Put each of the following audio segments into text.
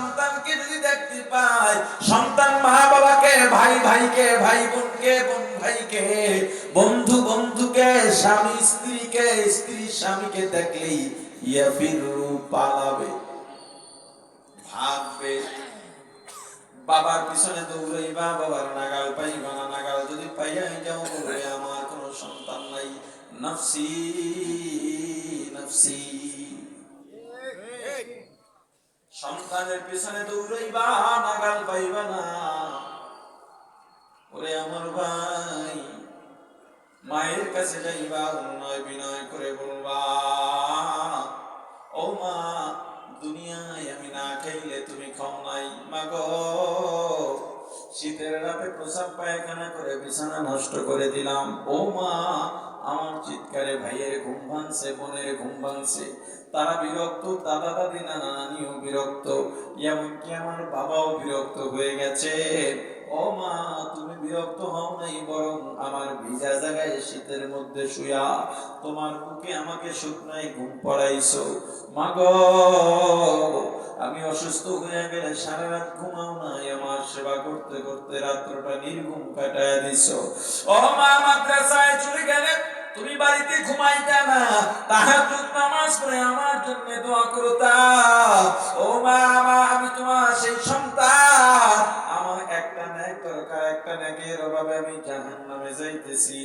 সন্তানকে যদি দেখতে পায়, সন্তান মা বাবাকে, ভাই ভাইকে, ভাই বোনকে, বোন ভাইকে, বন্ধু বন্ধুকে, স্বামী স্ত্রীকে, স্ত্রী স্বামীকে দেখলেই ইয়াফিরু পালাবে, ভাগবে। বাবার পিছনে দৌড়াইবা, বাবার নাগাল পাইবা না, নাগাল যদি পাইয়াই যাও বলবে আমার কোনো সন্তান নাই, নফসি নফসি। সন্তানের পিছনে দৌড়াইবা, নাগাল পাইবা না, ওরে আমার ভাই। মায়ের কাছে যাইবা, উন্নয় বিনয় করে বলবা, ও মা, দুনিয়ায় আমি না খাইলে তুমি খাও নাই, মাগো শীতের রাতে প্রসাব পায়খানা করে বিছানা নষ্ট করে দিলাম, ও মা আমার চিৎকারে ভাইয়ের ঘুম ভাঙছে, বোনের ঘুম ভাঙছে, তারা বিরক্ত, দাদা দাদি নানা নানিও বিরক্ত, এমনকি আমার বাবাও বিরক্ত হয়ে গেছে। ও মা, তুমি বিরক্ত হও নাই, বরং আমার ভিজা জায়গায় শীতের মধ্যে শুয়া তোমার বুকে আমাকে শুকনায় ঘুম পড়াইছো। মাগো, আমি অসুস্থ হয়ে গেলে সারা রাত ঘুমাও নাই, আমার সেবা করতে করতে রাত্রটা নির্ঘুম কাটায় দিছো। ও মা, মাদ্রাসায় চলে গেলে তুমি বাড়িতে ঘুমাইতা না, তাহাজ্জুদ নামাজ পড়ে আমার জন্য দোয়া করতা। ও মা, আমি তোমার সেই সন্তান, আমার একটা ন্যাক দরকার, একটা ন্যাকের অভাবে আমি জাহান্নামে যাইতেছি।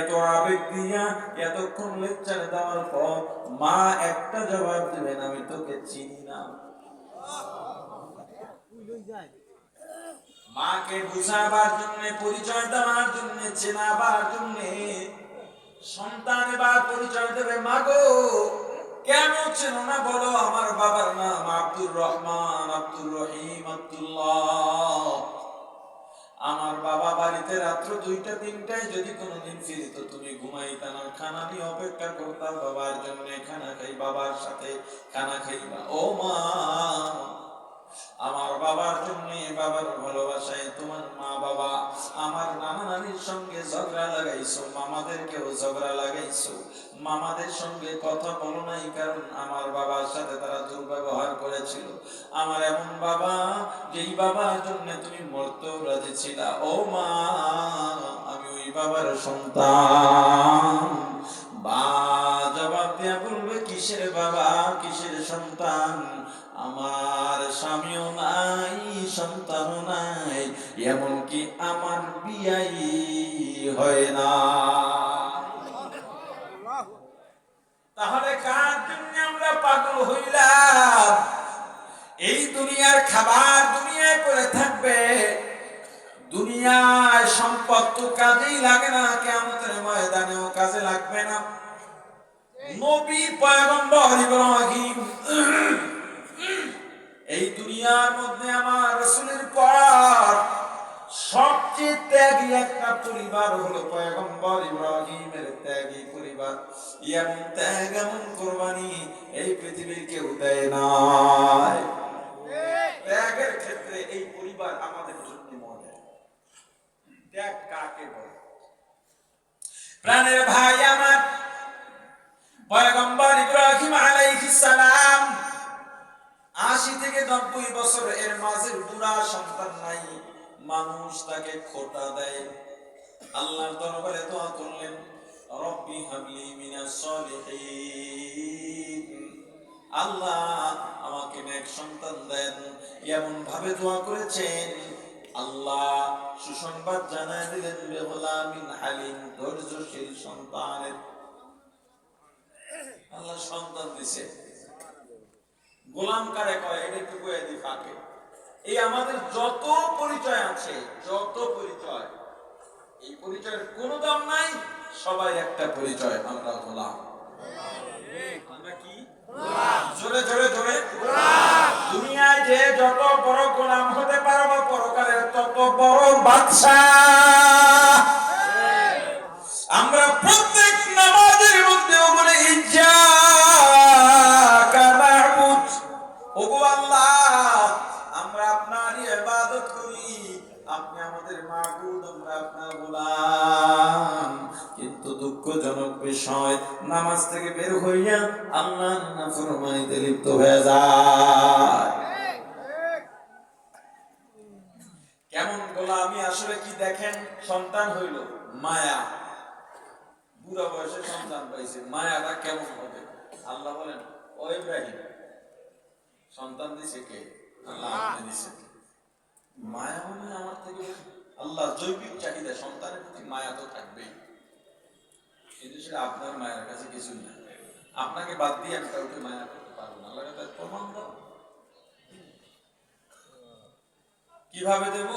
এত আবেগ দিয়া এতক্ষণ লেকচার দেওয়ার পর মা একটা জবাব দিবেন, আমি তোকে চিনি না। মাকে বুঝাবার জন্য, পরিচয় দেওয়ার জন্য, চেনাবার জন্য সন্তান এবার পরিচয় দেবে, মাগো কেন চেনো না বলো, আমার বাবার নাম আব্দুর রহমান, আব্দুর রহিম, আব্দুল্লাহ। আমার বাবা বাড়িতে রাত্র 2টা 3টায় যদি কোনোদিন ফিরিত, তুমি ঘুমাইতা না, খানা নিয়ে অপেক্ষা করতাম বাবার জন্য, খানা খাই, বাবার সাথে খানা খাইবা। ও মা, আমার বাবার জন্য, বাবার ভালোবাসায় তোমার মা বাবা আমার নানা নানির সঙ্গে ঝগড়া লাগাইছো, মামাদেরকেও ঝগড়া লাগাইছো, মামাদের সঙ্গে কথা বলো নাই, কারণ আমার বাবার সাথে তারা দুর্ব্যবহার করেছিল। আমার এমন বাবা, যেই বাবার জন্য তুমি মরতেও রাজি ছিলা। ও মা, আমি ওই বাবার সন্তান। বা জবাব দিয়া বলবে, কিসের বাবা, কিসের সন্তান, আমার স্বামীও নাই, সন্তানও নাই, এমনকি আমার বিয়াই হয় না। তাহলে কার জন্য আমরা পাগল হইলাম? এই দুনিয়ার খাবার দুনিয়ায় পড়ে থাকবে, দুনিয়ায় সম্পদ তো কাজেই লাগে না, কিয়ামতের ময়দানেও কাজে লাগবে না। নবী পয়গম্বর ইব্রাহিম, এই দুনিয়ার মধ্যে আমার রাসূলের পর সবচেয়ে ত্যাগী একটা পরিবার হলো পয়গম্বর ইব্রাহিমের ত্যাগী পরিবার। এমন ত্যাগ, এমন কুরবানি এই পৃথিবীর কেউ দেয় নাই। ত্যাগের ক্ষেত্রে এই পরিবার আমাদের জন্য মডেল। ত্যাগ কাকে বলে? প্রাণের ভাই আমার, পয়গম্বর ইব্রাহিম আলাইহিস সালাম 80 থেকে 90 বছর, এর মাঝে বুড়া সন্তান নাই, মানুষ তাকে খোটা দেয়। আল্লাহর দরবারে দোয়া করলেন, রব্বি হাবলি মিনাস সলিহিন, আল্লাহ আমাকে নেক সন্তান দেন। এমন ভাবে দোয়া করেছেন, আল্লাহ সুসংবাদ জানায় দিলেন, বিগলামিন হালিম, ধৈর্যশীল সন্তানের। আল্লাহ সন্তান দিছে। গোলাম কারে কয়, এটা একটু কয়ে দি ফাঁকে। এই আমাদের যত পরিচয় আছে, যত পরিচয়, এই পরিচয়ের কোনো দাম নাই, সবাই একটা পরিচয়, আমরা গোলাম। আমরা কি? জোরে জোরে জোরে। দুনিয়ায় যে যত বড় গোলাম হতে পারবো, পরকালের তত বড় বাদশাহ। আমরা প্রত্যেক নামাজের মধ্যে বলে, ইজ্জাকা না'বুদ, ওগো আল্লাহ আমরা আপনারই ইবাদত করি, আপনি আমাদের মাবুদ, আমরা আপনার গোলাম। কিন্তু দুঃখজনক বিষয়, নামাজ থেকে বের হইয়া আল্লাহর নাফরমানিতে লিপ্ত হয়ে যায়। কি দেখেন? সন্তান হইল, মায়া। বুড়া বয়সে সন্তান পাইছে, মায়াটা কেমন হবে? আল্লাহ বলেন, ও ইব্রাহিম, সন্তান দিছে কে? আল্লাহ আপনি দিছে। মায়া মানে আমার থেকে আল্লাহ জৈবিক চাহিদা, সন্তানের প্রতি মায়া তো থাকবেই, কিন্তু সেটা আপনার মায়ের কাছে কিছুই না। আপনাকে বাদ দিয়ে আমি কাউকে মায়া করতে পারবো না। আল্লাহ তার প্রমাণ দাও। কিভাবে দেব?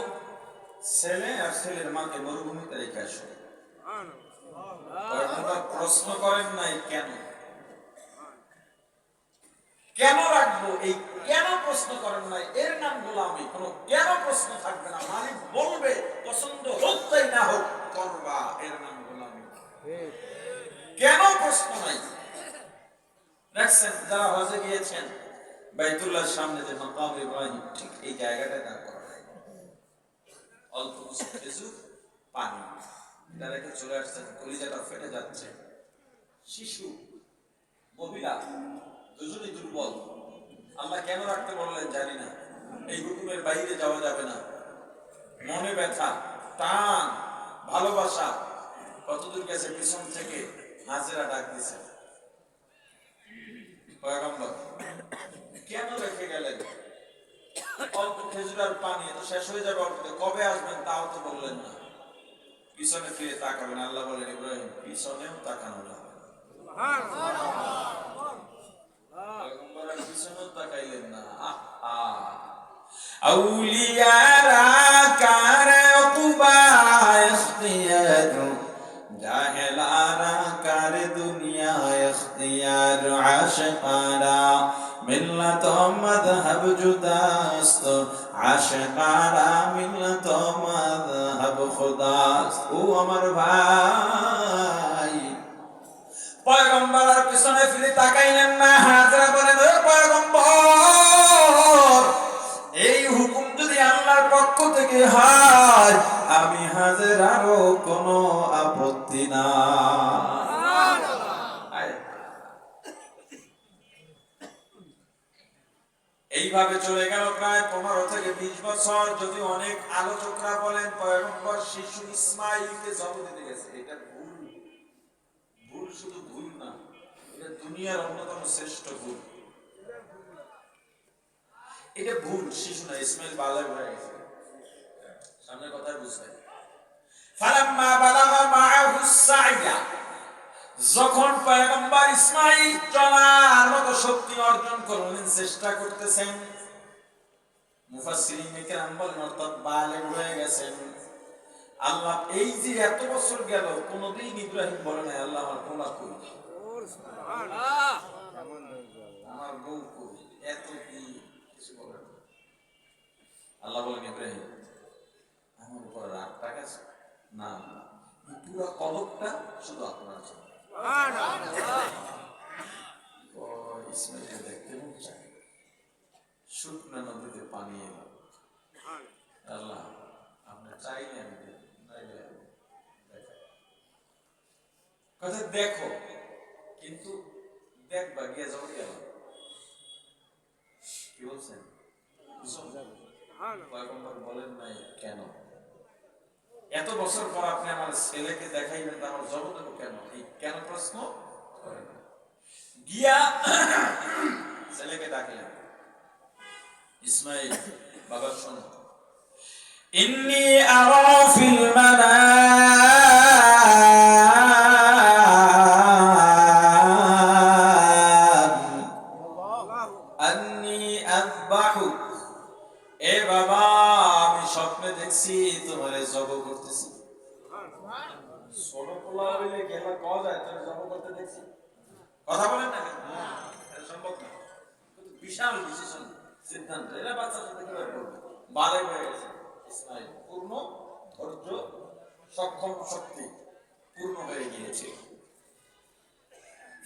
ছেলে আর ছেলের মাকে মরুভূমিতে রেখে আসো। প্রশ্ন করেন নাই কেন? কেন রাখবো? এই কেন প্রশ্ন করেন নাই, এর নাম গোলামি। কোনো কেন প্রশ্ন থাকবে না, মালিক বলবে, পছন্দ হোক তাই না হোক করবা, এর নাম গোলামি। কেন প্রশ্ন নাই? দেখছেন যারা হজে গিয়েছেন, বাইতুল্লাহর সামনে যে মাকাম ইব্রাহিম, ঠিক এই জায়গাটা দাঁড় করা হয়, অল্প কিছু পানি, এটা রেখে চলে আসছেন, কলিজাটা ফেটে যাচ্ছে। শিশু, মহিলা, দুজনই দুর্বল। আল্লাহ কেন রাখতে বললেন জানি না। এই হুকুমের বাইরে যাওয়া যাবে না। মনে ব্যথা, টান, ভালোবাসা কতদূর গেছে? পিছন থেকে হাজেরা ডাক দিছে, পয়গম্বর কেন রেখে গেলেন? অল্প খেজুর আর পানি, তো শেষ হয়ে যাবে অল্প, কবে আসবেন তাও তো বললেন না। পিছনে ফিরে তাকাবেন। আল্লাহ বলেন, ইব্রাহিম পিছনেও তাকানো যাবে না। পয়গম্বর আর পিছনেও তাকাইলেন না। আউলিয়ারা কারে কুবা ইখতিয়ার, জাহেলারা কারে দুনিয়া ইখতিয়ার, আশিকারা মিল্লাত মাযহাব জুদাস্ত, আশিকারা মিল্লাত মাযহাব খুদাস্ত। ও আমার ভাই, পয়গম্বর আর পিছনে ফিরে তাকাইলেন না। হাজরা বলেন, ও পয়গম্বর, এই হুকুম যদি আল্লাহর পক্ষ থেকে হয়, আমি হাজেরারও কোনো আপত্তি না। এইভাবে চলে গেল প্রায় 15 থেকে 20 বছর। যদি অনেক আলোচকরা বলেন পয়গম্বর শিশু ইসমাইলকে জন্ম দিতে গেছে, এটা ভুল। ভুল শুধু ভুল না, এটা দুনিয়ার অন্যতম শ্রেষ্ঠ ভুল। এটা ভুল, শিশু না, ইসমাইল বালক হয়ে গেছে। সামনে কথা বুঝবেন। ফালাম্মা বালাগা মাআহু সাইয়া, যখন পয়গম্বর ইসমাইল চলার মতো শক্তি অর্জন করলেন, চেষ্টা করতেছেন, মুফাসসিরিন কেরাম বলেন অর্থাৎ বালেগ হয়ে গেছেন। আল্লাহ এই যে এত বছর গেল, কোনদিন ইব্রাহিম বলে নাই আল্লাহ আমার পোলা কই, আমার বউ কই, এত কি কিছু বলেন। আল্লাহ বলেন, ইব্রাহিম আমার উপর রাগটা গেছে না, পুরো কলবটা শুধু আপনার জন্য। ইসমাইলকে দেখতে মন চায়, শুকনা নদীতে পানি এলো, আল্লাহ আপনি চাইলে আমি কথা দেখো, কিন্তু দেখবা গিয়ে যাও গেল। কি বলছেন? পয়গম্বর বলেন নাই কেন? এত বছর পর আপনি আমার ছেলেকে দেখাইবেন, আমার জব দেবো কেন? এই কেন প্রশ্ন করেন। গিয়া ছেলেকে ডাকলেন, ইসমাইল বাবা শোনো, ইন্নী আরা ফিল মানাম আন্নী আযবাহুক, এ বাবা আমি স্বপ্নে দেখছি তোমারে জব করতেছি। ছোট পোলা হইলে গেলা কওয়া যায় তুমি জব করতে দেখছি, কথা বলেন না কেন? এটা সম্ভব না। বিশাল ডিসিশন, সিদ্ধান্ত, এরা বাচ্চার সাথে কিভাবে করবে? বালেগ হয়ে গেছে ইসমাইল, পূর্ণ ধৈর্য, সক্ষম শক্তি পূর্ণ হয়ে গিয়েছে।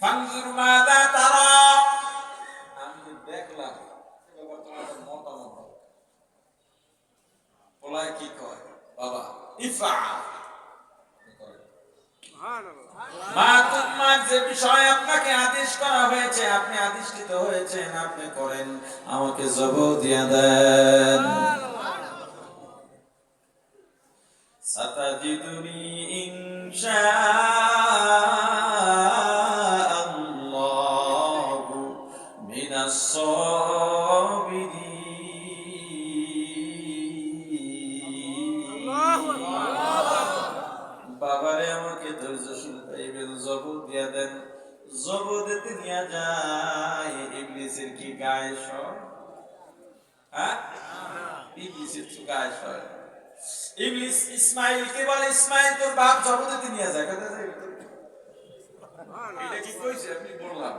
ফানজুর মাযা তারা, আমি দেখলাম এবার তোমাদের মতামত। পোলায় কি কয়, বাবা ইফা মা তোমার যে বিষয় আপনাকে আদেশ করা হয়েছে, আপনি আদিষ্টিত হয়েছেন, আপনি করেন, আমাকে জবাব দিয়ে দেন। বিচিত্র গায়ে হয়। ইবলিস ইসমাইলকে বলে, ইসমাইল তোর বাপ জগতে নিয়ে যায়। এটা কি কইছে? আপনি বললাম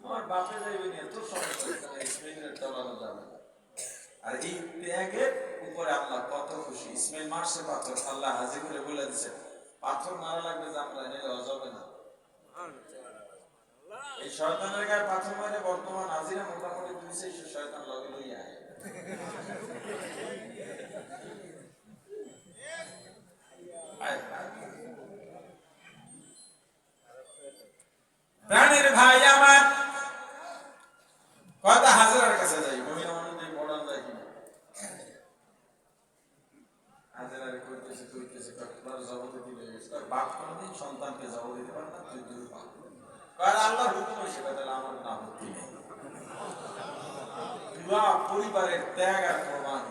আমার বাপে যাইবে নিয়ে তোর সমস্যা, ইসমাইলের চালানো যাবে না। আর এই ত্যাগের উপরে আল্লাহ কত খুশি। ইসমাইল মারছে পাথর, আল্লাহ হাজির করে বলে দিচ্ছে পাথর মারা লাগবে, জামরা নিলে যাবে না। এই শয়তানের গায়ে পাথর মারে বর্তমান হাজিরা মোটামুটি 200 শয়তান লগে লইয়া আয়। প্রাণের ভাই আমার কথা হাজারের কাছে যাই, মহিলা মানুষ পড়ান যায় কিনা হাজারের কইতেছে কইতেছে কতবার জবাব দিতে গেছে। তার বাপ কোনদিন সন্তানকে জবাব দিতে পারে না, তুই দূর পা। কারণ আল্লাহর হুকুম সেটা তাহলে আমার নাম হতে নেই। পুরা পরিবারের ত্যাগ আর প্রমাণ।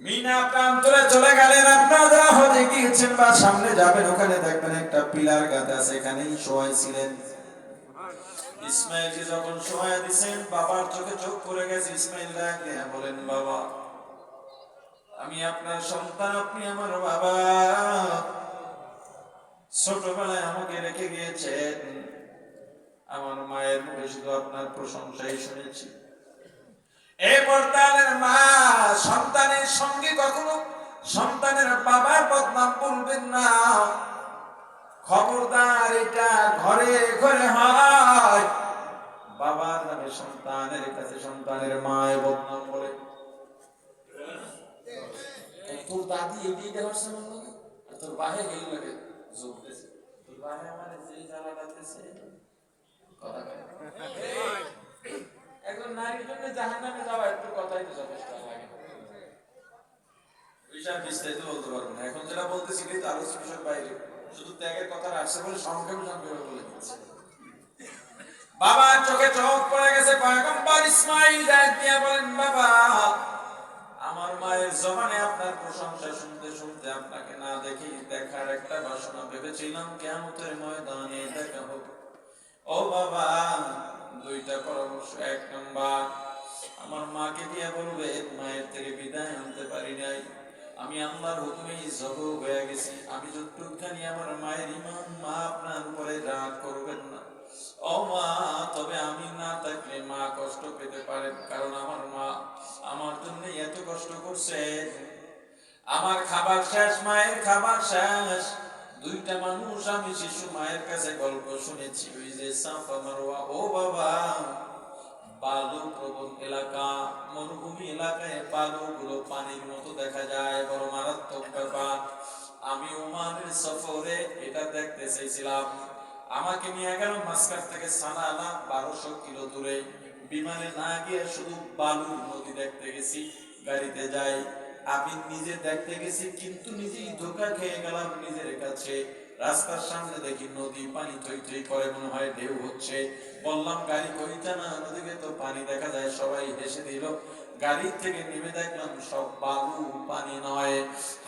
মিনা প্রান্তরে চলে গেলেন। আপনারা হজে গিয়েছেন বা সামনে যাবেন, ওখানে দেখবেন একটা পিলার গাঁথা আছে, এখানেই শোয়াই ছিলেন। ইসমাইলকে যখন শোয়া দিয়েছেন, বাবার চোখে চোখ পড়ে গেছে। ইসমাইল ডাক দিয়ে বলেন, বাবা আমি আপনার সন্তান, আপনি আমার বাবা। ছোটবেলায় আমাকে রেখে গিয়েছেন, আমার মায়ের মুখে শুধু আপনার প্রশংসাই শুনেছি। এই পর্দানের মা সন্তানের সঙ্গে কখনো সন্তানের বাবার বদনাম বলবেন না, খবরদার। এটা ঘরে ঘরে হয়, বাবার নামে সন্তানের কাছে সন্তানের মায়ের বদনাম বলে। তোর দাদি এগিয়ে দেওয়ার সময় লাগে, আর তোর বাহে গেল লাগে যোগ দিয়েছে, তোর বাহে আমার যেই জ্বালা লাগতেছে কথা কয়। একজন নারীর জন্য জাহান্নামে যাওয়া একটু কথাই তো যথেষ্ট লাগে। বিশাল বিস্তারিত বলতে পারবো না, এখন যেটা বলতেছি কিন্তু আলোচ্য বিষয়ের বাইরে, শুধু ত্যাগের কথা আসছে বলে সংক্ষেপে সংক্ষেপে বলে দিচ্ছে। বাবার চোখে চোখ পড়ে গেছে। পয়গম্বর ইসমাইল ডাক দিয়ে বলেন, বাবা আমার মায়ের জবানে আপনার প্রশংসা শুনতে শুনতে আপনাকে না দেখি দেখার একটা বাসনা ভেবেছিলাম, কিয়ামতের ময়দানে দেখা হবে। ও বাবা দুইটা পরামর্শ। এক নাম্বার, আমার মাকে দিয়ে বলবে মায়ের থেকে বিদায় আনতে পারি নাই, আমি আল্লাহর হুকুমে জবর হয়ে গেছি। আমি যতটুকখানি আমার মায়ের ইমান, মা আপনার উপরে রাগ করবেন না। ও মা, তবে আমি না থাকলে মা কষ্ট পেতে পারেন, কারণ আমার মা আমার জন্য এত কষ্ট করছে। আমার খাবার শেষ, মায়ের খাবার শেষ। দুইটা মানুষ, আমি শিশু মায়ের কাছে গল্প শুনেছি, ওই যে সাফা মারওয়া। ও বাবা, বালু প্রবণ এলাকা, মরুভূমি এলাকায় বালুগুলো পানির মতো দেখা যায়, বড় মারাত্মক ব্যাপার। আমি ওমানের সফরে এটা দেখতে চাইছিলাম। আমাকে নিয়ে গেল মাস্কাট থেকে সানালা, 1200 কিলো দূরে। বিমানে না গিয়ে শুধু বালুর নদী দেখতে গেছি, গাড়িতে যাই। আমি নিজে দেখতে গেছি, কিন্তু নিজেই ধোঁকা খেয়ে গেলাম নিজের কাছে। রাস্তার সামনে দেখি নদী, পানি থই থই করে, মনে হয় ঢেউ হচ্ছে। বললাম গাড়ি কইটা না, ওদিকে তো পানি দেখা যায়। সবাই হেসে দিল। গাড়ি থেকে নেমে দেখলাম সব বালু, পানি নয়।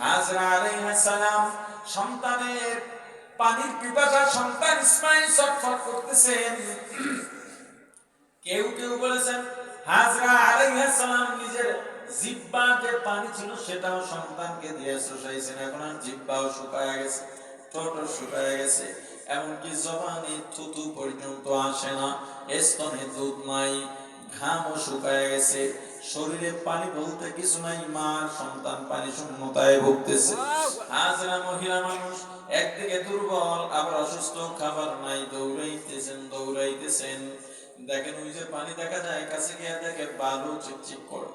হাজরা আলাইহিস সালাম সন্তানের পানির পিপাসা, সন্তান ইসমাইল ছটফট করতেছেন। কেউ কেউ বলেছেন হাজরা আলাইহিস সালাম নিজের জিহ্বা যে পানি ছিল সেটাও সন্তানকে দিয়ে শুকাইছেন। এখন আর জিহ্বাও শুকায় গেছে, ঠোঁট শুকায় গেছে, এমনকি জবানে থুতু পর্যন্ত আসে না, স্তনে দুধ নাই, ঘামও শুকায় গেছে, শরীরে পানি বলতে কিছু নাই। মা সন্তান পানি শূন্যতায় ভুগতেছে। হাজরা মহিলা মানুষ, একদিকে দুর্বল আবার অসুস্থ, খাবার নাই, দৌড়াইতেছেন। দেখেন ওই যে পানি দেখা যায়, কাছে গিয়ে দেখে বালু চিপচিপ করে,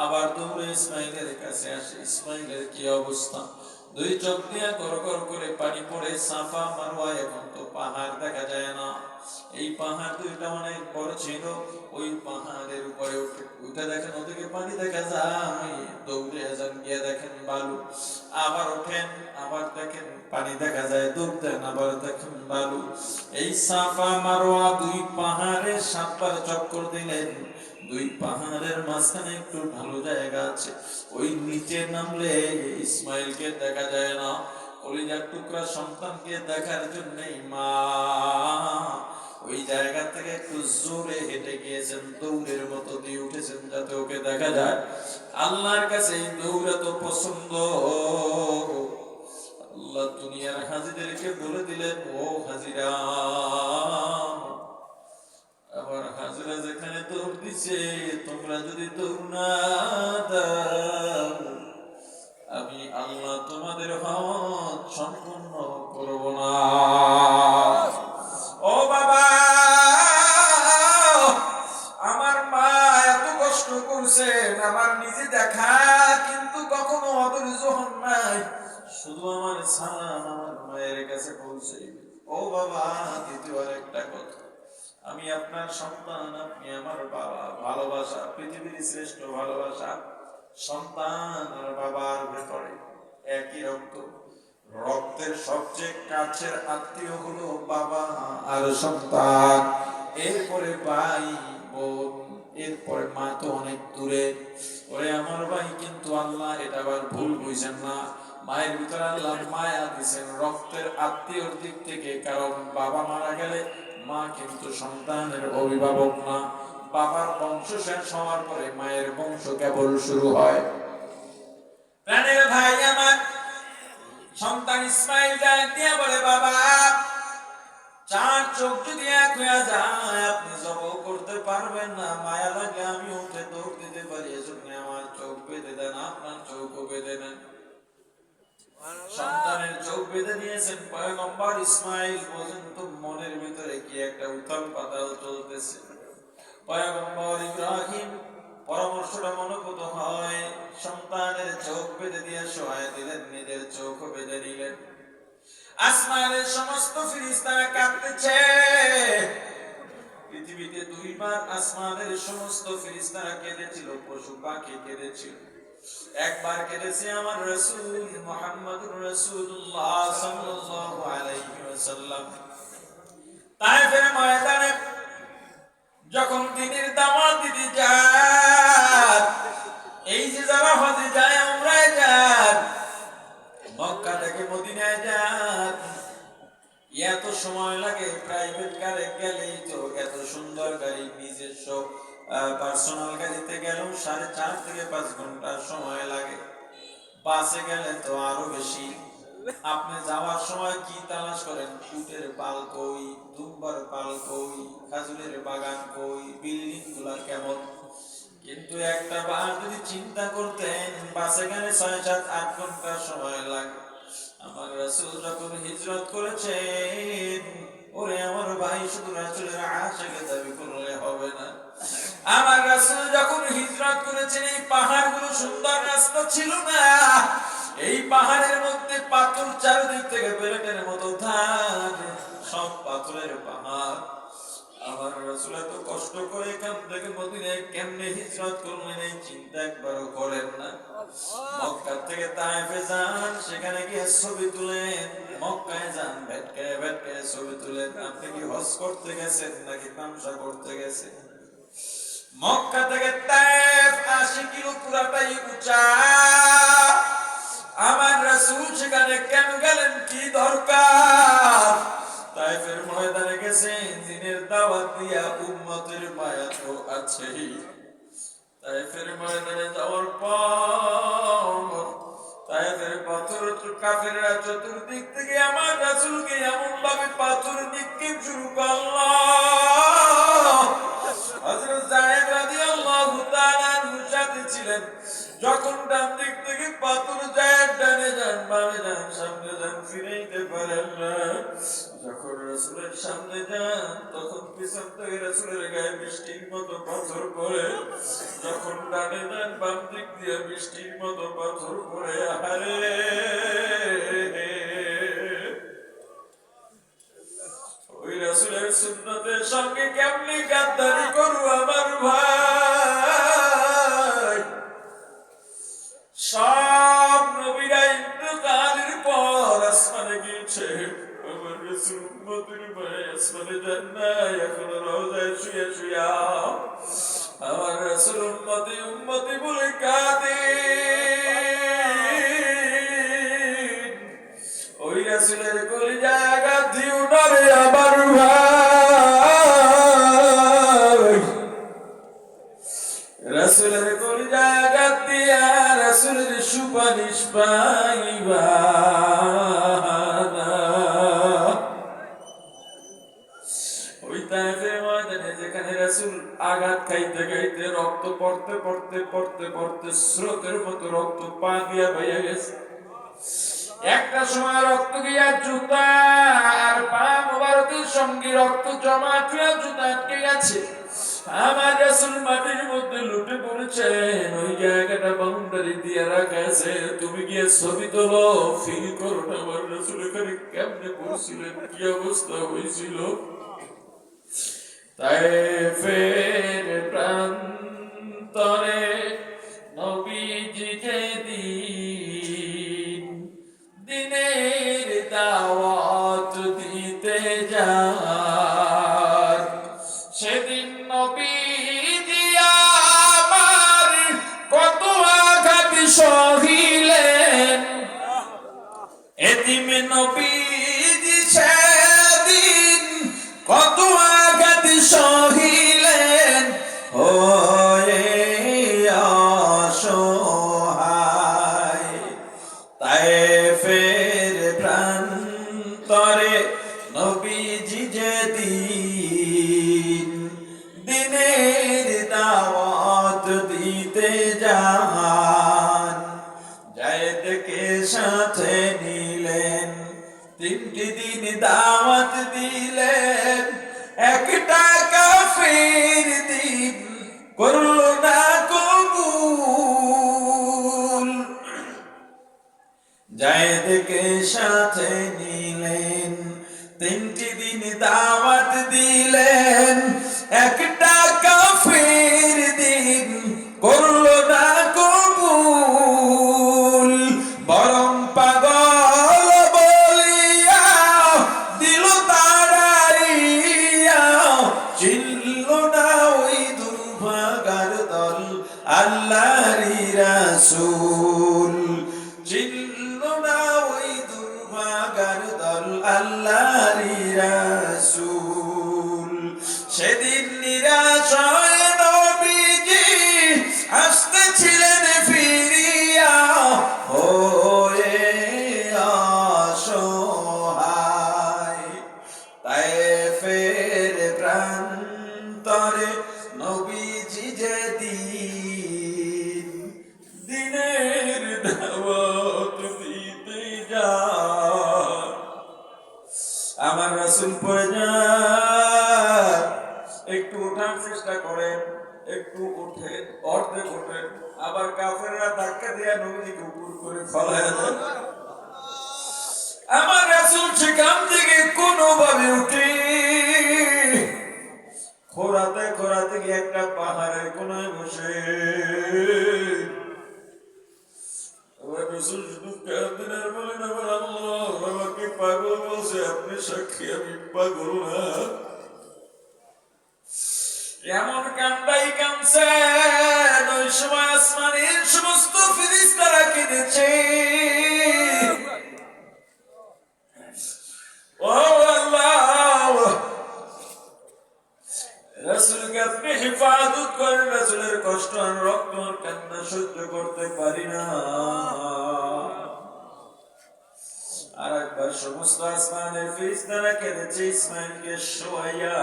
আবার দৌড়ে ইসমাইলের কাছে আসে। ইসমাইলের কি অবস্থা, দুই চোখ দিয়ে গড় গড় করে পানি পড়ে। সাফা মারওয়া, এখন তো পাহাড় দেখা যায় না। এই পাহাড় দুইটা অনেক বড় ছিল, ওই পাহাড়ের উপরে উঠে দেখেন ওদিকে পানি দেখা যায়, দৌড়ে যান, গিয়ে দেখেন বালু, আবার ওঠেন, আবার দেখেন পানি দেখা যায়, দৌড় দেন, আবার দেখেন বালু। এই সাফা মারওয়া দুই পাহাড়ে 7 বার চক্কর দিলেন। দুই পাহাড়ের মাঝখানে একটু ভালো জায়গা আছে, ওই নিচে নামলে ইসমাইলকে দেখা যায় না। কলিজার টুকরা সন্তানকে দেখার জন্যই মা ওই জায়গা থেকে একটু জোরে হেঁটে গিয়েছেন, দৌড়ের মতো দিয়ে উঠেছেন যাতে ওকে দেখা যায়। আল্লাহর কাছে এই দৌড় এত পছন্দ। আল্লাহ দুনিয়ার হাজিদেরকে বলে দিলেন, ও হাজিরা, আবার হাজিরা যেখানে দৌড় দিছে, তোমরা যদি দৌড় না দাও, আমি আল্লাহ তোমাদের হজ সম্পূর্ণ করব না। ও বাবা, আমার মা এত কষ্ট করছেন, আমার নিজে দেখা কিন্তু কখনো অধৈর্য হন নাই। শুধু আমার সালাম আমার মায়ের কাছে পৌঁছে। ও বাবা, দ্বিতীয় একটা কথা, আমি আপনার সন্তান, আপনি আমার বাবা। ভালোবাসা, পৃথিবীর শ্রেষ্ঠ ভালোবাসা সন্তান আর বাবার ভেতরে একই রক্ত। রক্তের সবচেয়ে কাছের আত্মীয় হলো বাবা আর সন্তান, এরপরে ভাই বোন, এরপরে মা তো অনেক দূরে। ওরে আমার ভাই, কিন্তু আল্লাহ এটা আবার ভুল বুঝছেন না। মায়ের ভিতরে আল্লাহ মায়া দিচ্ছেন রক্তের আত্মীয়র দিক থেকে, কারণ বাবা মারা গেলে মা কিন্তু সন্তানের অভিভাবক না। বাবার বংশ শেষ হওয়ার পরে মায়ের বংশ কেবল শুরু হয়। প্রাণের ভাই আমার সন্তান ইসমাইল ডাক দিয়ে বলে, বাবা, চার চোখ যদি এক হয়ে যায় আপনি জবাব করতে পারবেন না, মায়া লাগে আমি উঠে দৌড় দিতে পারি, এজন্য আমার চোখ বেঁধে দেন, আপনার চোখও বেঁধে নেন। সন্তানের চোখ বেঁধে দিয়েছেন। পয়গম্বর ইসমাইল পর্যন্ত মনের ভিতরে কি একটা উথাল পাতাল চলতেছে। পয়গম্বর ইব্রাহিম পরামর্শটা মনোভূত হয়, সন্তানের চোখ বেঁধে দিয়ে সহায় দিলেন, নিজের চোখ বেঁধে নিলেন। আসমানের সমস্ত ফেরেশতারা কাঁদতেছে। পৃথিবীতে দুইবার আসমানের সমস্ত ফেরেশতারা কেঁদেছিল, পশু পাখি কেঁদেছিল। একবার কেঁদেছে আমার রাসূল মুহাম্মদুর রাসূলুল্লাহ সাল্লাল্লাহু আলাইহি ওয়াসাল্লাম। তায়েফের ময়দানে যখন দ্বীনের দাওয়াত দিতে যায়, এই যে যারা হজে যায়, উমরায় যায়, মক্কা থেকে মদিনায় যায়, এত সময় লাগে। প্রাইভেট কারে গেলেই তো এত সুন্দর গাড়ি, নিজস্ব পার্সোনাল গাড়িতে গেলেও 4.5 থেকে 5 ঘন্টা সময় লাগে। বাসে গেলে তো আরো বেশি। আপনি যাওয়ার সময় কি তালাশ করেন? উটের পাল কই, দুম্বার পাল কই, খাজুরের বাগান কই, বিল্ডিং গুলা কেমন। কিন্তু একটা বার যদি চিন্তা করতেন, বাসে গেলে 6-7-8 ঘন্টা সময় লাগে। আমার রাসূল যখন হিজরত করেছেন, ওরে আমার ভাই, শুধু রাসূলের আশিকে দাবি করলে হবে না। আমার রাসূল যখন হিজরত করেছেন, এই পাহাড়গুলো সুন্দর রাস্তা ছিল না। এই পাহাড়ের মধ্যে পাথর চারিদিক থেকে বেলেটের মতো ধার, সব পাথরের পাহাড়। আমার রাসূল এত কষ্ট করে এখান থেকে মদিনায় কেমনে হিজরত করলেন, এই চিন্তা একবারও করেন না। মক্কা থেকে তায়েফে যান, সেখানে গিয়ে ছবি তুলেন। মক্কায় যান, ভেটকায় ভেটকায় ছবি তুলেন। আপনি কি হজ করতে গেছেন নাকি তামসা করতে গেছেন? মক্কা থেকে তায়েফ 80 কিলো, পুরাটাই উঁচা। আমার রাসূল সেখানে কেন গেলেন, কি দরকার? তায়েফের ময়দানে গেছেন দ্বীনের দাওয়াত দিয়া, উম্মতের মায়া তো আছেই। তায়েফের ময়দানে যাওয়ার পর তায়েফের পাথর কাফেররা চতুর্দিক থেকে আমার রাসূলকে এমন ভাবে পাথর নিক্ষেপ শুরু করলো। হযরত যায়েদ রাদিয়াল্লাহু তাআলা সাথে ছিলেন। যখন ডান দিক থেকে পাথর যায়, ডানে যান, বামে যান, সামনে যান, ফিরাইতে পারেন না। যখন রাসূলের সামনে যান, তখন পিছন থেকে রাসূলের গায়ে বৃষ্টির মতো পাথর পড়ে। যখন ডানে যান, বাম দিক দিয়ে বৃষ্টির মতো পাথর পড়ে। আরে ওই রাসূলের সুন্নতের সঙ্গে কেমনে গাদ্দারি করব আমার ভাই? সব নবীরা ইন্তেকালের পর আসমানে গিয়েছে, আমার রাসূল উম্মতের ভাই আসমানে যান নাই, এখন রওজায় শুয়ে শুয়ে আমার রাসূল উম্মতি উম্মতি বলে কাঁদে। ওই রাসূলের কলিজায় আঘাত দিও না রে আমার ভাই। রাসূলের কলিজায় আঘাত দিয়া রাসূলের সুপারিশ পাইবা না। ওই তায়েফের ময়দানে যেখানে রাসূল আঘাত খাইতে খাইতে রক্ত পড়তে পড়তে পড়তে পড়তে স্রোতের মতো রক্ত পা দিয়া বইয়া গেছে, একটা সময় রক্ত গিয়া জুতা আর পা মোবারকের সঙ্গে রক্ত জমা হয়ে জুতা আটকে গেছে। আমার রাসূল মাটির মধ্যে লুটে পড়েছেন, ওই জায়গাটা বাউন্ডারি দিয়ে রাখা আছে। তুমি গিয়ে ছবি তোলো, ফিল করো না আমার রাসূল এখানে কেমনে পড়ছিলেন, কি অবস্থা হয়েছিল। তায়েফের প্রান্তরে নবীজি যেদিন দিনের দাওয়াত দিতে যান, সেদিন নবীজি আমার কত আঘাত সহিলেন। এদিন নবীজি সেদিন কত আঘাত সহিলেন, হয়ে অসহায়। তায়েফের প্রান্তরে নবীজি যেদিন দিনের দাওয়াত দিতে যান, যায়েদকে সাথে নিলেন, 3টি দিন দাওয়াত দিলেন। একটা কাফির দিন করল না কবুল, যায়েদকে সাথে নিলেন, 3টি দিন দাওয়াত দিলেন। একটা কাফির দিন করল না কবুল, বরং পাগল বলিয়া দিল তাড়াইয়া। চিনল না ওই দুর্ভাগার দল আল্লাহরই রাসূল, চিনল না ওই দুর্ভাগার দল আল্লাহরই রাসূল। সেদিন নিরাশ হয়ে নবীজি আসতেছিলেন ফিরিয়া, হয়ে অসহায়। তায়েফের প্রান্তরে নবীজি যেদিন দিনের দাওয়াত দিতে যান, আমার রাসূল পড়ে যান। একটু ওঠার চেষ্টা করেন, একটু উঠেন, অর্ধেক ওঠেন, আবার কাফেররা ধাক্কা দিয়া নবীজিকে উপর করে ফলায় দেন। আমার রাসূল সেখান থেকে কোনোভাবে উঠে খোঁড়াতে খোঁড়াতে গিয়ে একটা পাহাড়ের কোনায় বসে রাসূল শুধু কাঁদেন আর বলেন, আমার আল্লাহ আমাকে পাগল বলছে, আপনি সাক্ষী আমি পাগল না। এমন কান্দাই কাঁদছেন, ওই সময় আসমানের সমস্ত ফেরেশতারা কেঁদেছে। ও আল্লাহ, রাসূলকে আপনি হেফাজত করেন, রাসূলের কষ্ট আর রক্ত আর কান্না সহ্য করতে পারি না। আর একবার সমস্ত আসমানের ফেরেশতারা কেঁদেছে ইসমাঈলকে শোয়াইয়া।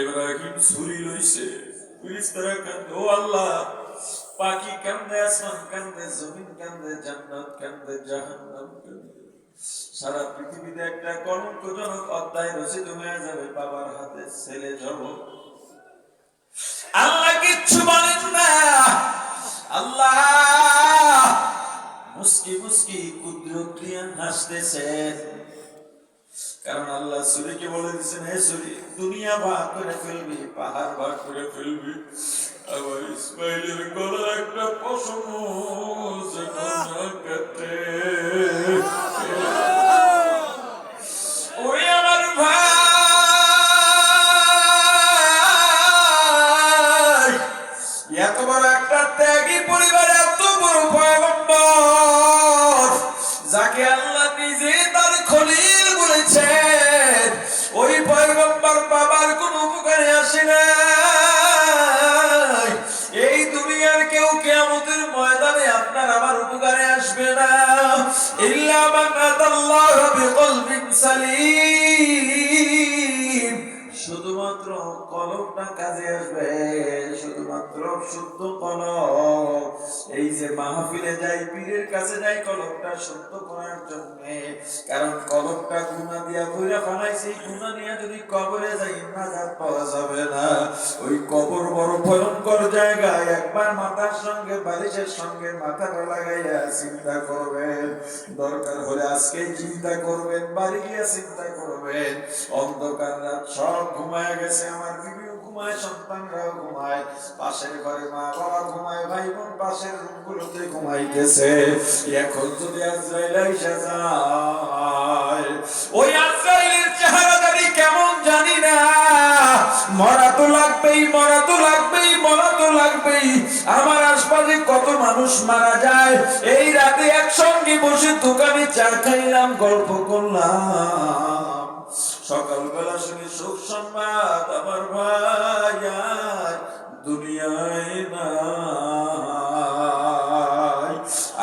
ইব্রাহিম ছুরি লইছে, ফেরেশতারা কান্দে, ও আল্লাহ, পাখি কান্দে, আসমান কান্দে, জমিন কান্দে, জান্নাত কান্দে, জাহান্নাম কান্দে। সারা পৃথিবীতে একটা কলঙ্কজনক অধ্যায় রচিত হয়ে যাবে বাবার হাতে ছেলে জন্ম। আল্লাহ কিচ্ছু বলেন না। আল্লাহ মুস্কি মুস্কি কুদরত দিয়ে হাসতেছেন, কারণ আল্লাহ সূরাকে বলে দিয়েছেন, হে সূরা, দুনিয়া ভাগ করে ফেলবি, পাহাড় ভাগ করে ফেলবি, আবার ইসমাঈলের গলা একটা পশম না কাটে। ওই আমার ভাই, এত বড় একটা ত্যাগী পরিবার, এত বড় পয়গম্বর, যাকে আল্লাহ নিজে তার খলিল বলেছেন, ওই পয়গম্বর বাবার কোন উপকারে আসে না। ইল্লা মান আতাল্লাহ বিকলবিন সালিম। শুধুমাত্র কলবটা কাজে আসবে, শুধুমাত্র শুদ্ধ কলব। এই যে মাহফিলে যাই, পীরের কাছে যাই কলবটা শুদ্ধ করার জন্য, কারণ কলবটা গুনাহ দিয়া কইরা ফেলাইছে। গুনাহ নিয়ে যদি কবরে যাই নাজাত পাওয়া যাবে না। ওই কবর বড় ভয়ঙ্কর জায়গা। একবার মাথার সঙ্গে বালিশের সঙ্গে মাথাটা লাগাইয়া চিন্তা করবেন, দরকার হলে আজকে চিন্তা করবেন, বাড়ি গিয়া চিন্তা করবেন। অন্ধকার রাত, সব ঘুমায় গেছে, আমার বিবিও ঘুমায়, সন্তানরাও ঘুমায়, পাশের ঘরে মা বাবা ঘুমায়, ভাই বোন পাশের রুমগুলোতে ঘুমাইতেছে। এখন যদি আজরাইল আইসা যায়, ওই আজরাইলের চেহারাদারি কেমন জানি না, মরা তো লাগবেই, মরা তো লাগবেই, মরা তো লাগবেই। আমার আশপাশে কত মানুষ মারা যায়। এই রাতে একসঙ্গে বসে দোকানে চা খাইলাম, গল্প করলাম, সকালবেলা শুনি সুখ সংবাদ, আমার ভাই আর দুনিয়ায় নাই।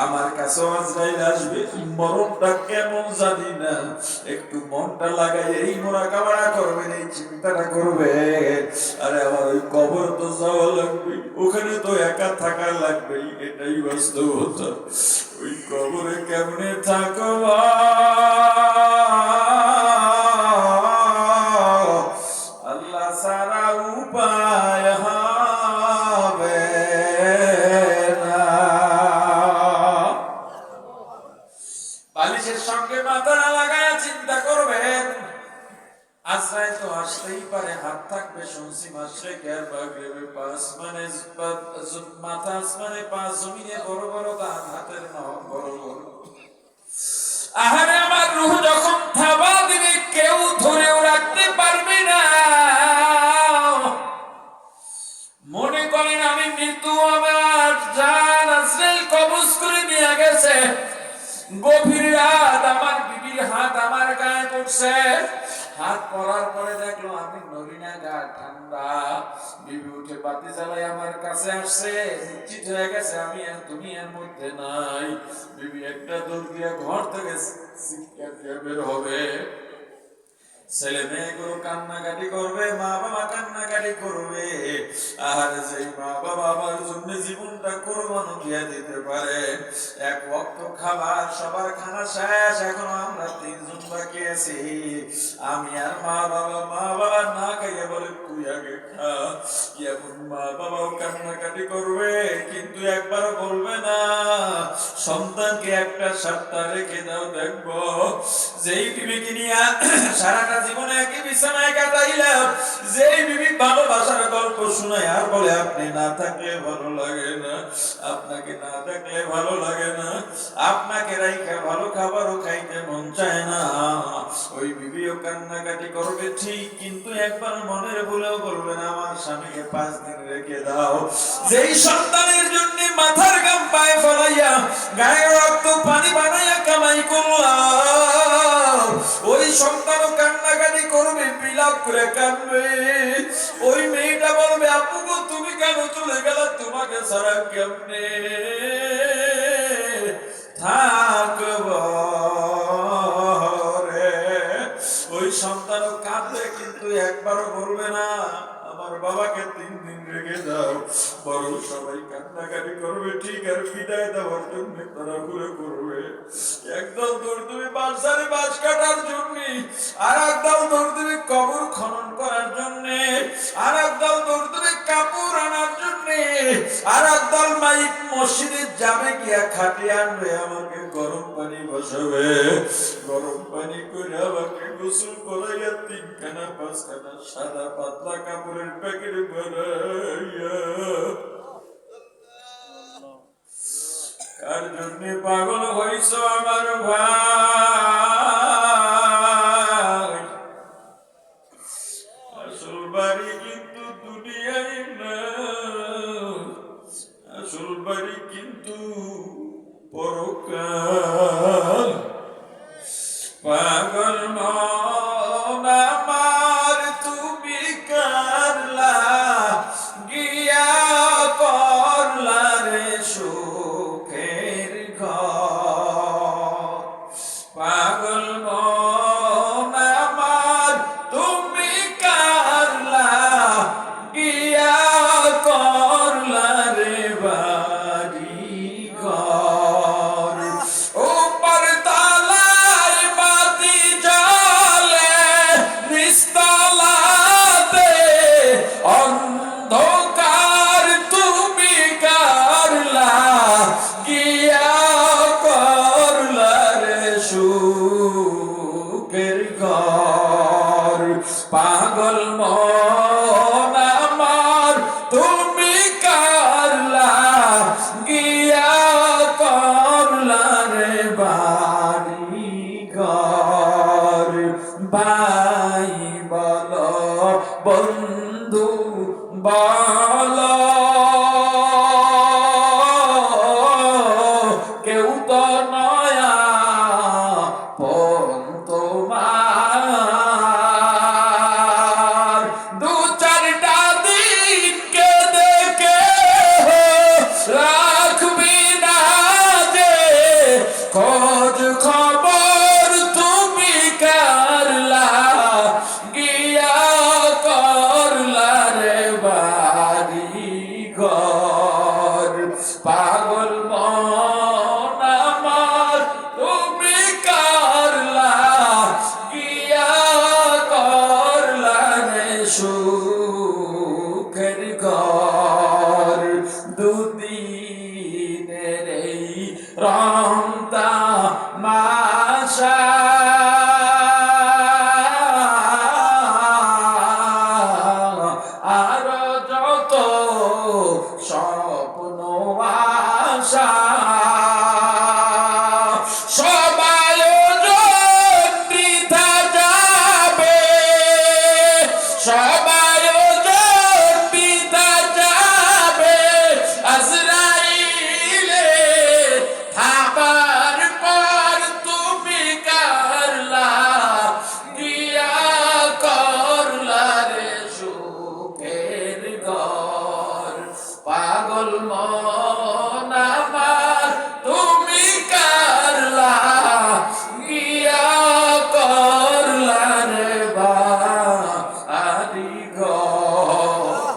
আমার কাছে আজরাইল আসবে, মরণটা কেমন জানি না। একটু মনটা লাগাই এই মোরাকাবা করবেন, এই চিন্তাটা করবেন। আরে আমার ওই কবর তো যাওয়া লাগবে, ওখানে তো একা থাকা লাগবে, এটাই বাস্তবতা। ওই কবরে কেমনে থাকবা, আল্লাহ সারা উপায় হবে না। বালিশের সঙ্গে মাথা লাগায় চিন্তা করবেন, আজরাইল তো আসতেই পারে, হাত থাকবে শুনছি মাশরিকের মাগরিবে, পাঁচ মানে মাথা আসমানে, পাঁচ জমিনে বড় বড় দাঁত, হাতের নখ বড় বড়। আহারে আমার রূহ যখন থাবা দিবে, কেউ ধরেও রাখতে পারবে না। মনে করেন আমি মৃত্যু, আমার জান আজরাইল কবজ করে নিয়ে গেছে। গভীর রাত, আমার বিবির হাত আমার গায়ে পড়ছে। হাত পড়ার পরে দেখলো আমি নরিনা, গা ঠান্ডা। বিবি উঠে বাতি জ্বালাই আমার কাছে আসছে, নিশ্চিত হয়ে গেছে আমি আর দুনিয়ার মধ্যে নাই। বিবি একটা দৌড় দিয়া ঘর থেকে চিৎকার দিয়ে বের হবে। ছেলে মেয়েগুলো কান্নাকাটি করবে, মা বাবা কান্নাকাটি করবে। আর যেই মা বাবা আমার জন্য জীবনটা কোরবানি দিয়ে দিতে পারে, এক ওয়াক্ত খাবার সবার খানা শেষ, এখন আমরা তিনজন বাকি আছি। আমি আর মা বাবা না খাইয়া বলে তুই আগে খা। এমন মা বাবাও কান্নাকাটি করবে, কিন্তু একবার বলবে না সন্তানকে একটা সপ্তাহ রেখে দাও, দেখবো যেই বিবিকে নিয়ে সারাটা জীবনে একই বিছানায় কাটাইলাম, যেই বিবি ভালোবাসার গল্প শোনায় আর বলে আপনি না থাকলে ভালো লাগে না, আপনাকে না থাকলে ভালো লাগে না, আপনাকে রাইখা ভালো খাবারও খাইতে মন চায় না, ওই বিবিও কান্নাকাটি করবে ঠিক, কিন্তু একবার মনের ভুলেও বলবে না আমার স্বামীকে 5 দিন রেখে দাও। যেই সন্তানের জন্য মাথার গাম পায়ে ফলাইয়া গায়ের রক্ত পানি বানাইয়া কামাই করলাম, ওই সন্তানও কান্নাকাটি করবে, বিলাপ করে কাঁদবে। ওই মেয়েটা বলবে আপু গো তুমি কেন চলে গেলে, তোমাকে ছাড়া কেমনে থাকব রে। ওই সন্তানও কাঁদবে, কিন্তু একবারও বলবে না আমার বাবাকে 3 দিন রেখে দাও। বরং সবাই কান্নাকাটি করবে ঠিক, আর বিদায় দেওয়ার জন্য তারা ঘুরে করবে। একদল দৌড় দেবে বাঁশঝাড়ে বাঁশ কাটার জন্য, আর একদল দৌড় দেবে কবর খনন করার জন্য, আর একদল দৌড় দেবে কাপড় আনার জন্য, আর একদল মাইক মসজিদে যাবে গিয়া খাটি আনবে, আমাকে গরম পানি বসাবে, গরম পানি করে আমাকে গোসল করাইয়া 3খানা 5খানা সাদা পাতলা কাপড়ের প্যাকেট বানাইয়া। কার জন্য পাগল হইছ আমার ভাই? আসল বাড়ি কিন্তু দুনিয়ায় না, আসল বাড়ি কিন্তু পরকাল। পাগল মন আমার তুমি কারলা গিয়া করলা রে সুখের ঘর। বলো কেউ তো নয়া পন তোমার দু চারটা দিনকে দেখে রাখবি না যে খোঁজ খবর তুমি করলা গিয়া করলা রে বাড়ি ঘর পাগল মন আমার তুমি করলা গিয়া করলা রে সুখের ঘর দুদিনের এই রমতা মাসা আর যত স্বপ্ন আশা সবাই বৃথা যাবে সবাই বৃথা যাবে আজরাইলে থাকার পর তুমি করলা গিয়া করলা রে সুখের ঘর পাগল মন আমার তুমি করলা গিয়া করলা রে বাড়ি ঘর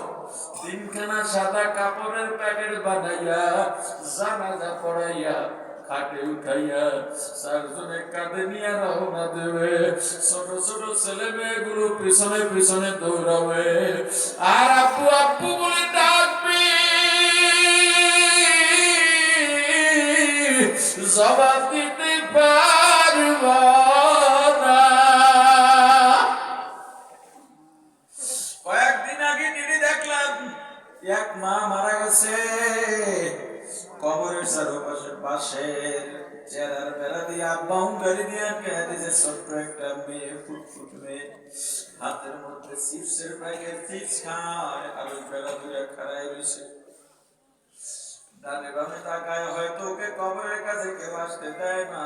তিনখানা সাদা কাপড়ের প্যাকেট বানাইয়া জানাজা পড়াইয়া খাটে উঠাইয়া চারজনে কাঁধে নিয়ে রওনা দেবে ছোট ছোট ছেলে মেয়েগুলো পিছনে পিছনে দৌড়াবে আর আপু আপু বলে ডাকবি জবাব দিতে পারব না কয়েকদিন আগে টিভি দেখলাম এক মা মারা গেছে কবরের চারপাশে বাঁশের চেরার বেড়া দিয়ে আব্বা গাড়ি দিয়ে আটকে দিয়েছে ছোট্ট একটা মেয়ে ফুটফুট মেয়ে হাতের মধ্যে চিপসের প্যাকেট চিপস খায় আর ওই বেড়া দূরে খাড়াই রয়েছে ডানে বামে তাকায় হয়তো ওকে কবরের কাছে কেউ আসতে দেয় না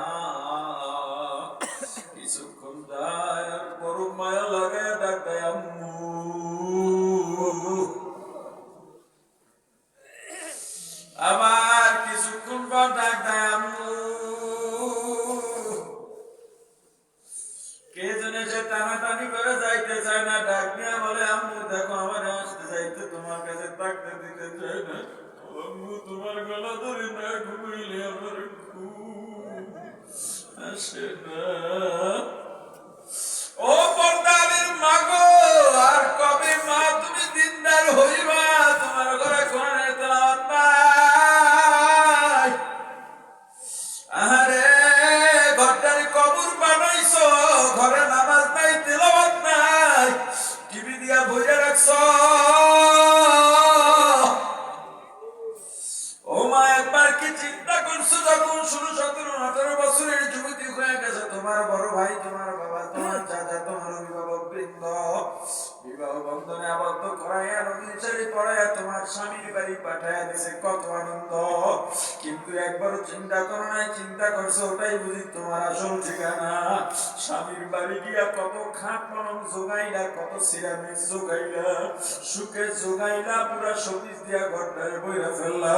কিছুক্ষণ যায় আর বড় মায়া লাগায় ডাক দেয় আম্মু আবার কিছুক্ষণ পর ডাক দেয় আম্মু কে জানে সে টানাটানি করে যাইতে চায় না ডাক নিয়ে বলে আম্মু দেখো আমার আসতে যাইতে তোমার কাছে থাকতে দিতে চায় না আম্মু তোমার গলা ধরে না ঘুমাইলে আমার ঘুম আসে না ও পর্দারের মাগো আর কবে মা তুমি দিনদার হইবা তোমার ঘরে কোরআনের তেলাওয়াত নাই আরে ঘরটারে কবর বানাইছো ঘরে নামাজ নাই তেলাওয়াত নাই টিভি দিয়া বইরা রাখছো ও মা একবার কি চিন্তা করছো যখন 16-17-18 বছরের যুবতী হয়ে গেছে তোমার বড় ভাই তোমার বাবা তোমার চাচা তোমার অভিভাবক বৃন্দ বিবাহ বন্ধনে আবদ্ধ করাইয়া নদীর ছেড়ে পড়াইয়া তোমার স্বামীর বাড়ি পাঠাইয়া দিছে কত আনন্দ কিন্তু একবারও চিন্তা করো নাই চিন্তা করছো ওটাই বুঝি তোমার আসল ঠিকানা স্বামীর বাড়ি গিয়া কত খাট পালং জোগাইলা কত সিরামিক জোগাইলা সুখে জোগাইলা পুরা সবিজ দিয়া ঘরটারে বইরা ফেললা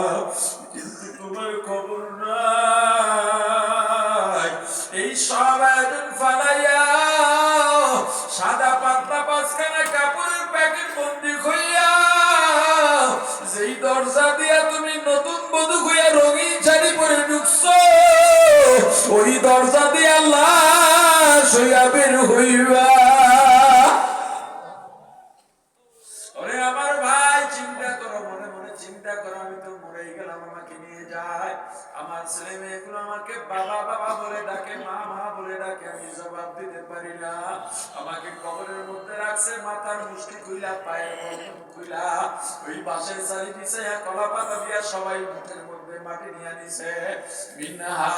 কিন্তু তোমার খবর নাই এই সব আয়োজন ফালাইয়া সাদা পাতলা পাঁচখানা কাপড়ের প্যাকেট বন্দি হইয়া যেই দরজা দিয়া তুমি নতুন বধূ হইয়া রঙিন শাড়ি পরে ঢুকছো ওই দরজা দিয়া লাশ হইয়া বের হইবা ওরে আমার ভাই চিন্তা করো মনে মনে চিন্তা করো আমি তো মরেই গেলাম আমাকে নিয়ে যায় আমার ছেলে মেয়েগুলো আমাকে বাবা বাবা বলে ডাকে মা মা বলে ডাকে আমি জবাব দিতে পারি না আমাকে কবরের মধ্যে রাখছে মাথার মুষ্টি খুইলা পায়ের বন্ধন খুইলা ওই বাঁশের চারি বিছাইয়া কলা পাতা দিয়া সবাই মুখের মধ্যে মাটি নিয়ে নিছে মিনহা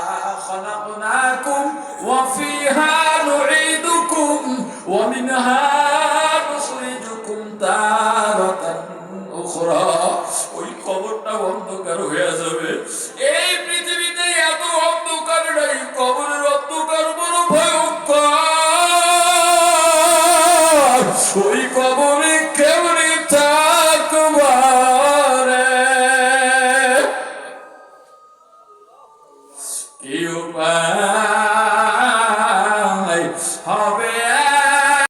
খালাকনাকুম ওয়া ফিহা নুঈদুকুম ওয়া মিনহা নুখরিজুকুম